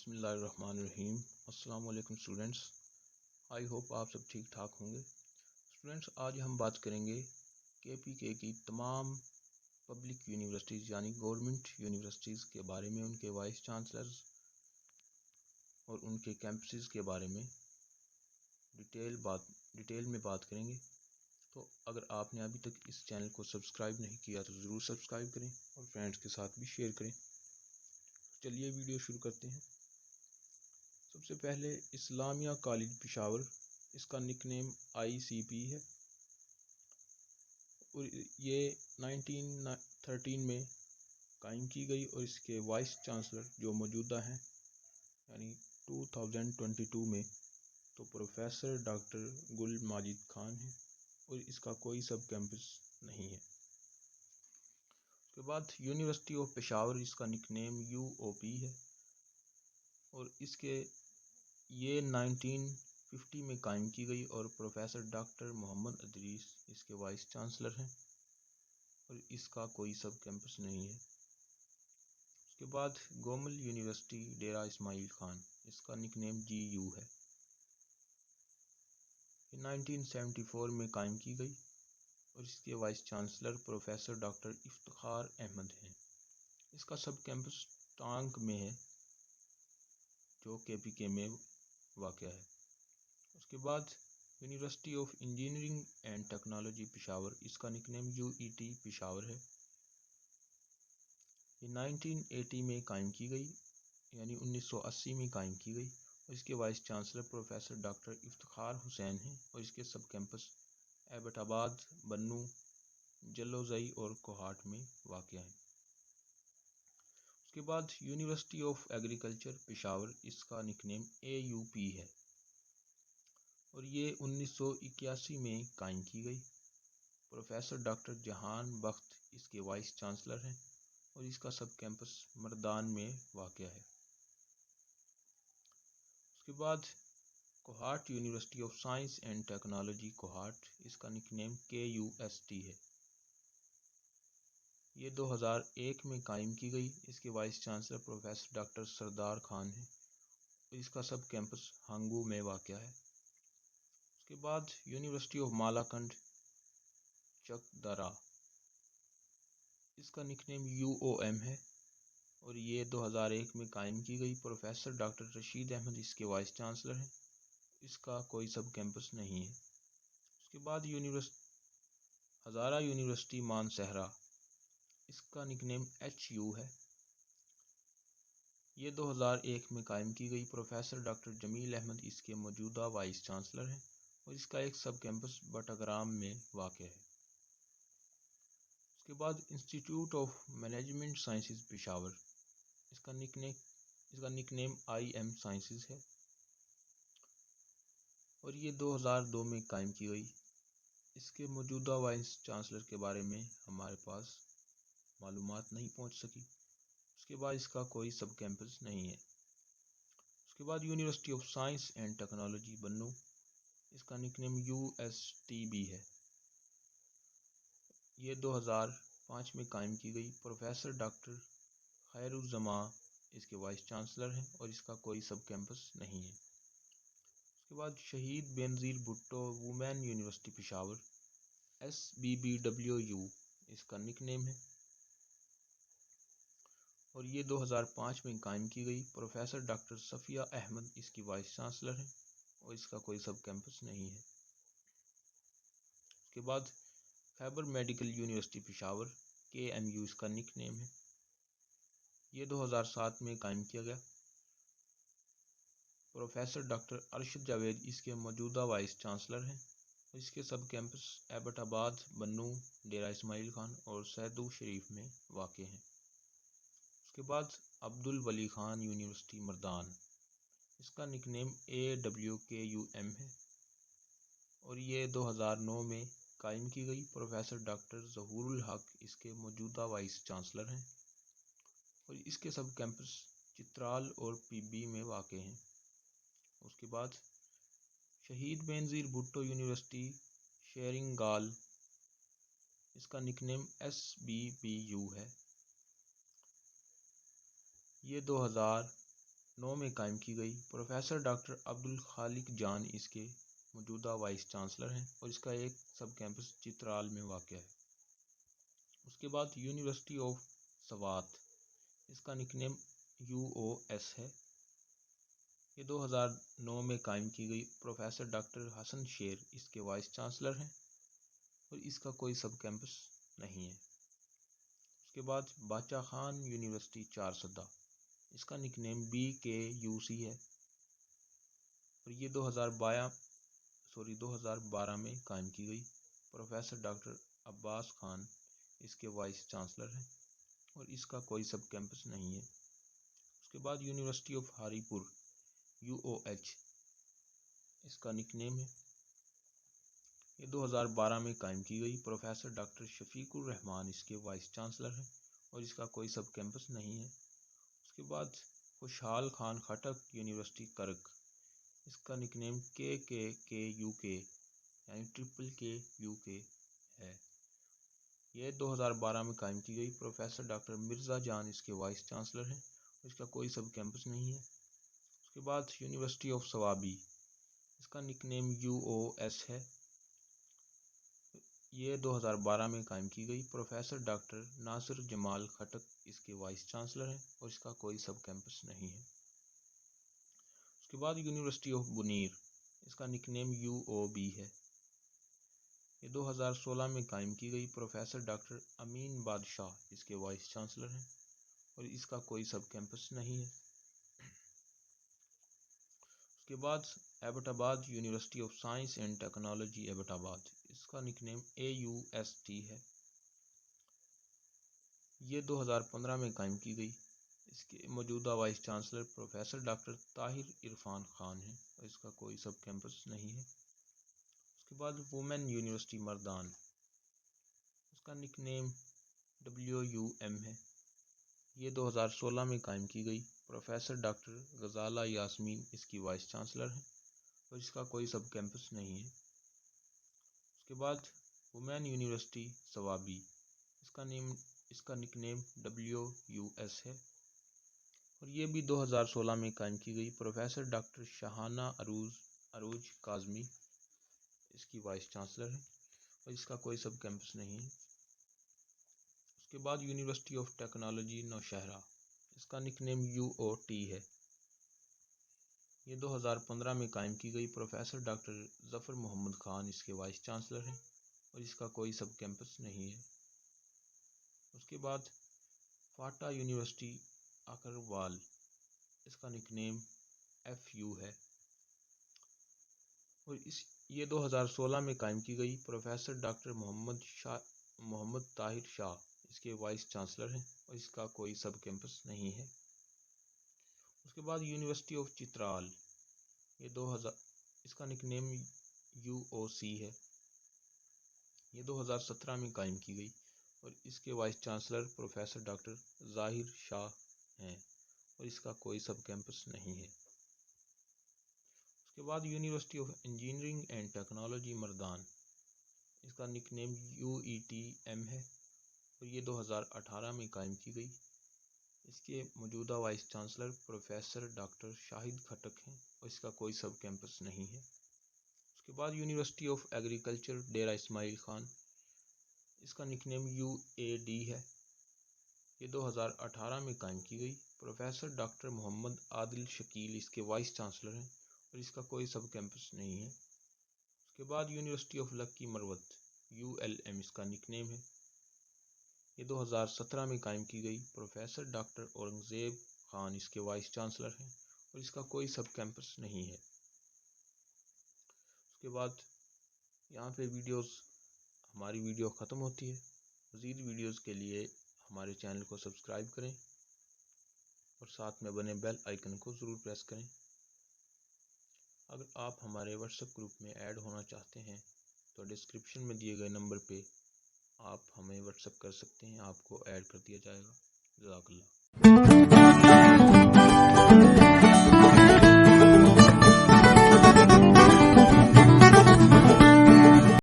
بسم اللہ الرحمن الرحیم۔ السلام علیکم اسٹوڈنٹس، آئی ہوپ آپ سب ٹھیک ٹھاک ہوں گے۔ اسٹوڈنٹس، آج ہم بات کریں گے کے پی کے کی تمام پبلک یونیورسٹیز یعنی گورنمنٹ یونیورسٹیز کے بارے میں، ان کے وائس چانسلرز اور ان کے کیمپسز کے بارے میں ڈیٹیل میں بات کریں گے۔ تو اگر آپ نے ابھی تک اس چینل کو سبسکرائب نہیں کیا تو ضرور سبسکرائب کریں اور فرینڈس کے ساتھ بھی شیئر کریں۔ چلیے ویڈیو شروع کرتے ہیں۔ سب سے پہلے اسلامیہ کالج پشاور، اس کا نک نیم ICP ہے اور یہ 1913 میں قائم کی گئی اور اس کے وائس چانسلر جو موجودہ ہیں یعنی 2022 میں تو پروفیسر ڈاکٹر گل ماجد خان ہیں اور اس کا کوئی سب کیمپس نہیں ہے۔ اس کے بعد یونیورسٹی آف پشاور، اس کا نک نیم UOP ہے اور اس کے یہ 1950 میں قائم کی گئی اور پروفیسر ڈاکٹر محمد ادریس اس کے وائس چانسلر ہیں اور اس کا کوئی سب کیمپس نہیں ہے۔ اس کے بعد گومل یونیورسٹی ڈیرہ اسماعیل خان، اس کا نک نیم GU ہے۔ یہ 1974 میں قائم کی گئی اور اس کے vice chancellor professor doctor Iftikhar Ahmad ہیں۔ اس کا سب کیمپس ٹانک میں ہے جو KPK میں واقع ہے۔ اس کے بعد university of engineering and technology Peshawar, اس کا نک نیم UET پشاور ہے۔ یہ 1980 میں قائم کی گئی یعنی 1980 میں قائم کی گئی اور اس کے vice chancellor professor doctor Iftikhar Hussain ہیں اور اس کے سب کیمپس ایبٹ آباد، بنوں، جلوزئی اور کوہاٹ میں واقع ہیں۔ اس کے بعد یونیورسٹی آف ایگریکلچر پشاور، اس کا نک نیم AUP ہے اور یہ 1981 میں قائم کی گئی۔ پروفیسر ڈاکٹر جہان بخت اس کے وائس چانسلر ہیں اور اس کا سب کیمپس مردان میں واقع ہے۔ اس کے بعد Kohat university of science and technology Kohat, اس کا نک نیم KUST ہے۔ یہ 2001 میں قائم کی گئی۔ اس کے vice chancellor professor doctor Sardar Khan ہیں اور اس کا سب کیمپس ہانگو میں واقع ہے۔ اس کے بعد یونیورسٹی آف مالاکنڈ چکدرا، اس کا نک نیم UOM ہے اور یہ 2001 میں قائم کی گئی۔ پروفیسر ڈاکٹر رشید احمد اس کے وائس چانسلر ہیں، اس کا کوئی سب کیمپس نہیں ہے۔ اس کے بعد ہزارہ یونیورسٹی مانسہرہ، اس کا نک نیم HU ہے۔ یہ 2001 میں قائم کی گئی۔ پروفیسر ڈاکٹر جمیل احمد اس کے موجودہ وائس چانسلر ہیں اور اس کا ایک سب کیمپس بٹاگرام میں واقع ہے۔ اس کے بعد institute of management sciences Peshawar, اس کا نک نیم IM سائنسز ہے اور یہ 2002 میں قائم کی گئی۔ اس کے موجودہ وائس چانسلر کے بارے میں ہمارے پاس معلومات نہیں پہنچ سکی۔ اس کے بعد اس کا کوئی سب کیمپس نہیں ہے۔ اس کے بعد university of science and technology بنوں، اس کا نک نیم USTB ہے۔ یہ 2005 میں قائم کی گئی۔ پروفیسر ڈاکٹر خیر الزماں اس کے وائس چانسلر ہیں اور اس کا کوئی سب کیمپس نہیں ہے۔ اس کے بعد Shaheed Benazir Bhutto women university Peshawar, SBBWU اس کا نک نیم ہے اور یہ 2005 میں قائم کی گئی۔ پروفیسر ڈاکٹر صفیہ احمد اس کی وائس چانسلر ہیں اور اس کا کوئی سب کیمپس نہیں ہے۔ اس کے بعد خیبر میڈیکل یونیورسٹی پشاور، KMU اس کا نک نیم ہے۔ یہ 2007 میں قائم کیا گیا۔ پروفیسر ڈاکٹر ارشد جاوید اس کے موجودہ وائس چانسلر ہیں اور اس کے سب کیمپس ایبٹ آباد، بنوں، ڈیرہ اسماعیل خان اور سیدو شریف میں واقع ہیں۔ اس کے بعد عبد الولی خان یونیورسٹی مردان، اس کا نک نیم AWKUM ہے اور یہ 2009 میں قائم کی گئی۔ پروفیسر ڈاکٹر ظہور الحق اس کے موجودہ وائس چانسلر ہیں اور اس کے سب کیمپس چترال اور PB میں واقع ہیں۔ اس کے بعد شہید بینظیر بھٹو یونیورسٹی شیرنگال، اس کا نک نیم SBBU ہے۔ یہ 2009 میں قائم کی گئی۔ پروفیسر ڈاکٹر عبدالخالق جان اس کے موجودہ وائس چانسلر ہیں اور اس کا ایک سب کیمپس چترال میں واقع ہے۔ اس کے بعد یونیورسٹی آف سوات، اس کا نک نیم UOS ہے۔ یہ 2009 میں قائم کی گئی۔ پروفیسر ڈاکٹر حسن شیر اس کے وائس چانسلر ہیں اور اس کا کوئی سب کیمپس نہیں ہے۔ اس کے بعد باچا خان یونیورسٹی چارسدہ، اس کا نک نیم BKUC ہے اور یہ 2012 میں قائم کی گئی۔ پروفیسر ڈاکٹر عباس خان اس کے وائس چانسلر ہیں اور اس کا کوئی سب کیمپس نہیں ہے۔ اس کے بعد یونیورسٹی آف ہری پور UOH، اس کا نک نیم ہے۔ یہ 2012 میں قائم کی گئی۔ پروفیسر ڈاکٹر شفیق الرحمان اس کے وائس چانسلر ہیں اور اس کا کوئی سب کیمپس نہیں ہے۔ اس کے بعد خوشحال خان خٹک یونیورسٹی کرک، اس کا نک نیم KKKUK یعنی KKUK ہے۔ یہ 2012 میں قائم کی گئی۔ پروفیسر ڈاکٹر مرزا جان اس کے وائس چانسلر ہیں اور اس کا کوئی سب کیمپس نہیں ہے۔ اس کے بعد یونیورسٹی آف سوابی، اس کا نک نیم UOS ہے۔ یہ 2012 میں قائم کی گئی۔ پروفیسر ڈاکٹر ناصر جمال خٹک اس کے وائس چانسلر ہیں اور اس کا کوئی سب کیمپس نہیں ہے۔ اس کے بعد یونیورسٹی آف بنیر، اس کا نک نیم UOB ہے۔ یہ 2016 میں قائم کی گئی۔ پروفیسر ڈاکٹر امین بادشاہ اس کے وائس چانسلر ہیں اور اس کا کوئی سب کیمپس نہیں ہے۔ اس کے بعد Abbottabad university of science and technology Abbottabad, اس کا نک نیم AUST ہے۔ یہ 2015 میں قائم کی گئی۔ اس کے موجودہ voice chancellor professor doctor Tahir Irfan Khan ہیں اور اس کا کوئی سب کیمپس نہیں ہے۔ اس کے بعد وومن یونیورسٹی مردان، اس کا نک نیم WUM ہے۔ یہ 2016 میں قائم کی گئی۔ پروفیسر ڈاکٹر غزالہ یاسمین اس کی وائس چانسلر ہیں اور اس کا کوئی سب کیمپس نہیں ہے۔ اس کے بعد وومن یونیورسٹی سوابی، اس کا نک نیم WUS ہے اور یہ بھی 2016 میں قائم کی گئی۔ پروفیسر ڈاکٹر شاہانہ عروج کاظمی اس کی وائس چانسلر ہیں اور اس کا کوئی سب کیمپس نہیں ہے۔ اس کے بعد یونیورسٹی آف ٹیکنالوجی نوشہرہ، اس کا نک نیم UOT ہے۔ یہ 2015 میں قائم کی گئی۔ پروفیسر ڈاکٹر ظفر محمد خان اس کے وائس چانسلر ہیں اور اس کا کوئی سب کیمپس نہیں ہے۔ اس کے بعد فاٹا یونیورسٹی اکروال، اس کا نک نیم FU ہے اور یہ 2016 میں قائم کی گئی۔ پروفیسر ڈاکٹر محمد طاہر شاہ اس کے وائس چانسلر ہیں اور اس کا کوئی سب کیمپس نہیں ہے۔ اس کے بعد یونیورسٹی آف چترال، اس کا نک نیم UOC ہے۔ یہ 2017 میں قائم کی گئی اور اس کے وائس چانسلر پروفیسر ڈاکٹر ظاہر شاہ ہیں اور اس کا کوئی سب کیمپس نہیں ہے۔ اس کے بعد university of engineering and technology Mardan, اس کا نک نیم UETM ہے اور یہ 2018 میں قائم کی گئی۔ اس کے موجودہ وائس چانسلر پروفیسر ڈاکٹر شاہد خٹک ہیں اور اس کا کوئی سب کیمپس نہیں ہے۔ اس کے بعد university of agriculture Dera Ismail Khan, اس کا نک نیم UAD ہے۔ یہ 2018 میں قائم کی گئی۔ پروفیسر ڈاکٹر محمد عادل شکیل اس کے وائس چانسلر ہیں اور اس کا کوئی سب کیمپس نہیں ہے۔ اس کے بعد university of lucky Marwat ULM، اس کا نک نیم ہے۔ یہ 2017 میں قائم کی گئی۔ پروفیسر ڈاکٹر اورنگزیب خان اس کے وائس چانسلر ہیں اور اس کا کوئی سب کیمپس نہیں ہے۔ اس کے بعد یہاں پہ ہماری ویڈیو ختم ہوتی ہے۔ مزید ویڈیوز کے لیے ہمارے چینل کو سبسکرائب کریں اور ساتھ میں بنے بیل آئیکن کو ضرور پریس کریں۔ اگر آپ ہمارے واٹس ایپ گروپ میں ایڈ ہونا چاہتے ہیں تو ڈسکرپشن میں دیے گئے نمبر پہ آپ ہمیں واٹس ایپ کر سکتے ہیں، آپ کو ایڈ کر دیا جائے گا۔ جزاک اللہ۔